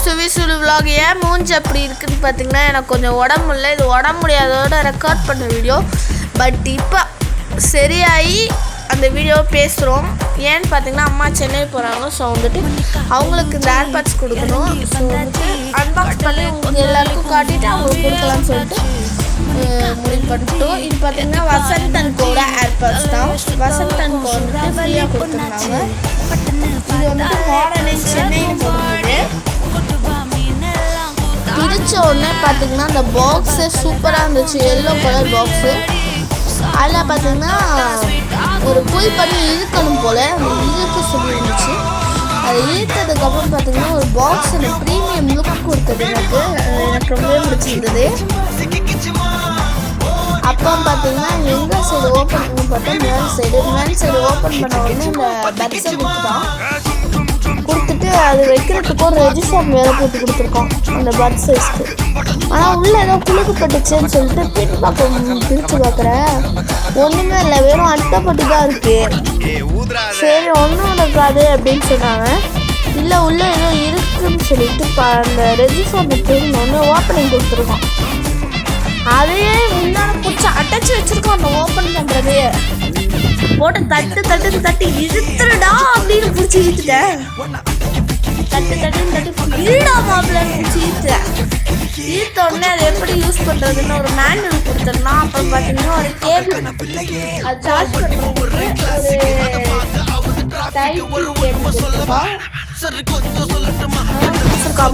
சுவி vlog ஏன் மூஞ்சி அப்படி இருக்குன்னு பார்த்தீங்கன்னா எனக்கு கொஞ்சம் உடம்பு இல்லை. இது உடம்பு முடியாதோட ரெக்கார்ட் பண்ண வீடியோ. பட் இப்போ சரியாகி அந்த வீடியோவை பேசுகிறோம். ஏன்னு பார்த்தீங்கன்னா அம்மா சென்னை போகிறாங்க. ஸோ வந்துட்டு அவங்களுக்கு இந்த ஏர்பாட்ஸ் கொடுக்கணும். ஸோ வந்துட்டு அன்பாக்ஸ் பண்ணி உங்களுக்கு எல்லாருக்கும் காட்டிட்டு அவங்களுக்கு கொடுக்கலான்னு சொல்லிட்டு முடிவு பண்ணிட்டோம். இது பார்த்தீங்கன்னா வசந்த் அண்ட் கோட ஏர்பாட்ஸ் தான். வசந்த் அண்ட் கோ வந்துட்டு ஃப்ரீயாக கொடுத்துருந்தாங்க. இது வந்துட்டு மாடர்ன் சென்னைன்னு போடுறது. பிரிச்ச உடனே பார்த்தீங்கன்னா அந்த பாக்ஸு சூப்பராக இருந்துச்சு. Yellow colour box. அதில் பார்த்தீங்கன்னா ஒரு புல் பண்ணி இழுக்கணும் போல் இழுக்க சொல்லி இருந்துச்சு. அதை இழுத்ததுக்கப்புறம் பார்த்தீங்கன்னா ஒரு பாக்ஸ் அந்த ப்ரீமியம் லுக் கொடுத்தது. எனக்கு ரொம்பவே பிடிச்சிருந்தது. அப்போ பார்த்தீங்கன்னா எங்கே சைடு ஓப்பன் பண்ணி பார்த்தா மேல் சைடு ஓப்பன் பண்ண உடனே இந்த பட்ஸை கொடுத்துட்டான். கொடுத்துட்டு அது வைக்கிறதுக்கும் ரெஜிஸ்டர் வேலை போட்டு கொடுத்துருக்கோம் அந்த பட் சைஸ்க்கு. ஆனால் உள்ளே ஏதோ குழுக்கப்பட்டுச்சுன்னு சொல்லிட்டு பின் பக்கம் பிரித்து பார்க்குறேன். ஒன்றுமே இல்லை, வெறும் அட்டைப்பட்டு தான் இருக்குது. சரி ஒன்றும் நடக்காது அப்படின்னு சொன்னாங்க. இல்லை உள்ளே ஏதோ இருக்குன்னு சொல்லிட்டு அந்த ரெஜிஸ்டர் பிரிண்ட் ஒன்று ஓப்பனிங் கொடுத்துருக்கோம். அதையே முன்னாடி பிடிச்சி அடைச்சி வச்சுருக்கோம். அந்த ஓப்பன் பண்ணுறதே போட்டு தட்டு இழுத்துடா அப்படின்னு பிடிச்சி இழுத்துட்டேன். தட்டு இல்லடா மாப்பிள்ளன்னு பிடிச்சி இழுத்துட்டேன். இழுத்த உடனே அதை எப்படி யூஸ் பண்ணுறதுன்னு ஒரு மேனுவல் கொடுத்துருந்தா. அப்புறம் பார்த்தீங்கன்னா ஒரு கேபிள் அது சார்ஜ் பண்ணுறதுக்கு ஒரு டைப்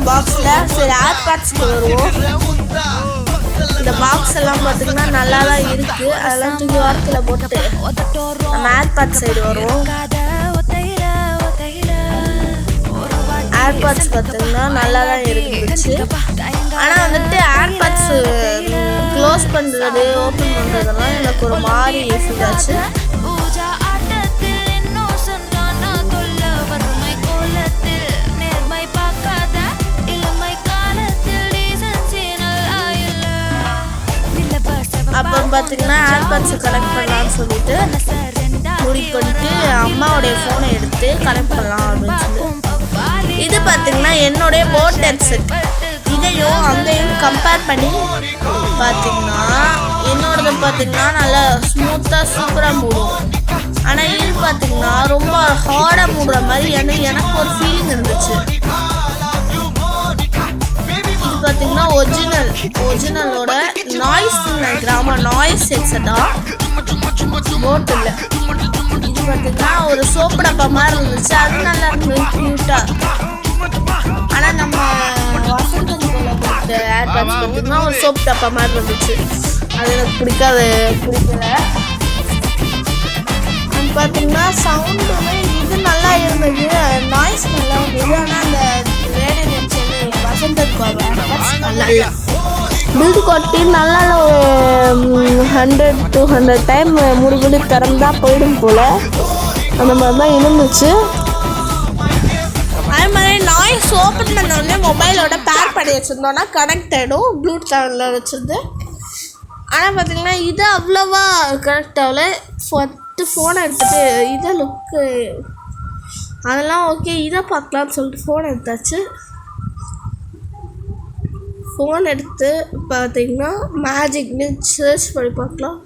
பாக்ஸில். சரி ஏர்பாட்ஸ்க்கு வருவோம். இந்த பாக்ஸ் எல்லாம் பார்த்தீங்கன்னா நல்லா தான் இருக்குது. அதெல்லாம் தூக்கி வாரத்தில் போட்டு நம்ம ஏர்பாட்ஸ் சைடு வருவோம். ஏர்பாட்ஸ் பார்த்தீங்கன்னா நல்லா தான் இருந்துச்சு. ஆனால் வந்துட்டு ஏர்பாட்ஸு க்ளோஸ் பண்ணுறது ஓப்பன் பண்ணுறதெல்லாம் எனக்கு ஒரு மாதிரி ஃபீல் ஆச்சு. அப்போ பார்த்தீங்கன்னா ஏர்பாட்ஸை கனெக்ட் பண்ணலான்னு சொல்லிட்டு முடிவு பண்ணிட்டு அம்மாவுடைய ஃபோனை எடுத்து கனெக்ட் பண்ணலாம் அப்படின்னு சொல்லி. இது பார்த்தீங்கன்னா என்னுடைய போட் ஹெட்செட். இதையும் அங்கேயும் கம்பேர் பண்ணி பார்த்தீங்கன்னா என்னோடது பார்த்தீங்கன்னா நல்லா ஸ்மூத்தாக சூப்பராக மூடும். ஆனால் இது பார்த்தீங்கன்னா ரொம்ப ஹார்டாக மூடுற மாதிரி எனக்கு ஒரு ஃபீலிங் இருந்துச்சு. பார்த்தீங்கன்னா ஒரிஜினலோட நாய்ஸ் நினைக்கிறாம நாய்ஸ் ஹெட்செட்டா போட் இல்லை. இது பார்த்தீங்கன்னா ஒரு சோப்பு டப்பா மாதிரி இருந்துச்சு. அது நல்லா இருந்துச்சு க்யூட்டாக. ஆனால் நம்ம வசந்த் கோல கொடுத்த ஏர்பாட்ஸ் பார்த்தீங்கன்னா ஒரு சோப்பு டப்பா மாதிரி இருந்துச்சு. அது எனக்கு பிடிக்கல. அது பார்த்தீங்கன்னா சவுண்டுமே இது நல்லா இருந்தது, நாய்ஸ் நல்லா இருந்தது. ஆனால் அந்த ரேடியோ வசந்த் கோல நல்லா இல்லை. பில்டு கொட்டி நல்லா 100-200 டைம் மூடி திறந்தா போயிடும் போல் அந்த மாதிரி தான் இருந்துச்சு. அதே மாதிரி நாய்ஸ் ஓப்பன் பண்ணோடனே மொபைலோட பேர் பண்ணி வச்சுருந்தோன்னா கனெக்ட் ஆகிடும் ப்ளூடூத்தில் வச்சுருந்து. ஆனால் பார்த்திங்கன்னா இது அவ்வளோவா கனெக்ட் ஆகல. ஃபோனை எடுத்துகிட்டு இதை லுக்கு அதெல்லாம் ஓகே இதை பார்க்கலான்னு சொல்லிட்டு ஃபோன் எடுத்தாச்சு. ஃபோன் எடுத்து பார்த்தீங்கன்னா மேஜிக்னு சர்ச் பண்ணி பார்க்கலாம்.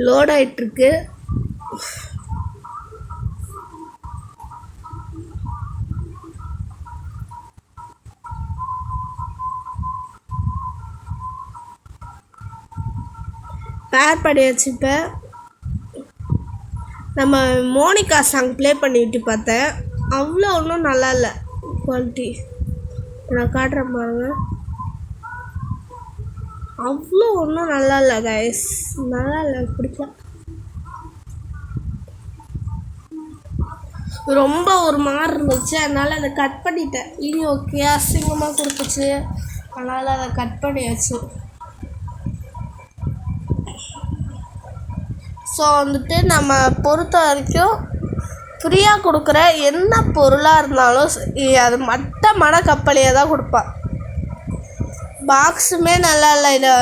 லோட் ஆகிட்டுருக்கு. பேர் பண்ணியாச்சு. இப்போ நம்ம மோனிகா சாங் ப்ளே பண்ணிவிட்டு பார்த்தேன். அவ்வளோ ஒன்றும் நல்லா இல்லை குவாலிட்டி. நான் காட்டுறேன் பாருங்க. அவ்வளோ ஒன்றும் நல்லா இல்லை கைஸ், நல்லா இல்லை, பிடிக்கல. ரொம்ப ஒரு மாதிரி இருந்துச்சு. அதனால் அதை கட் பண்ணிட்டேன். இனி ஓகே அசிங்கமாக கொடுத்துச்சு. அதனால் அதை கட் பண்ணியாச்சு. ஸோ வந்துட்டு நம்ம பொறுத்த வரைக்கும் ஃப்ரீயாக கொடுக்குற என்ன பொருளாக இருந்தாலும் அது மட்டமான கப்பலையே தான் கொடுப்பான். பாக்ஸுமே நல்லா இல்லை. இதை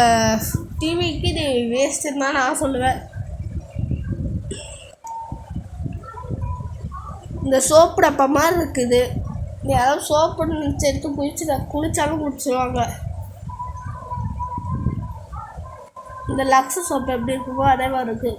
டிவிக்கு இது வேஸ்ட்டுன்னு தான் நான் சொல்லுவேன். இந்த சோப்பு டப்பா மாதிரி இருக்குது. யாராவது சோப்புன்னு எடுத்து குளிச்சாலும் குடிச்சிடுவாங்க. இந்த லக்ஸு சோப்பு எப்படி இருக்குமோ அதே மாதிரி இருக்குது.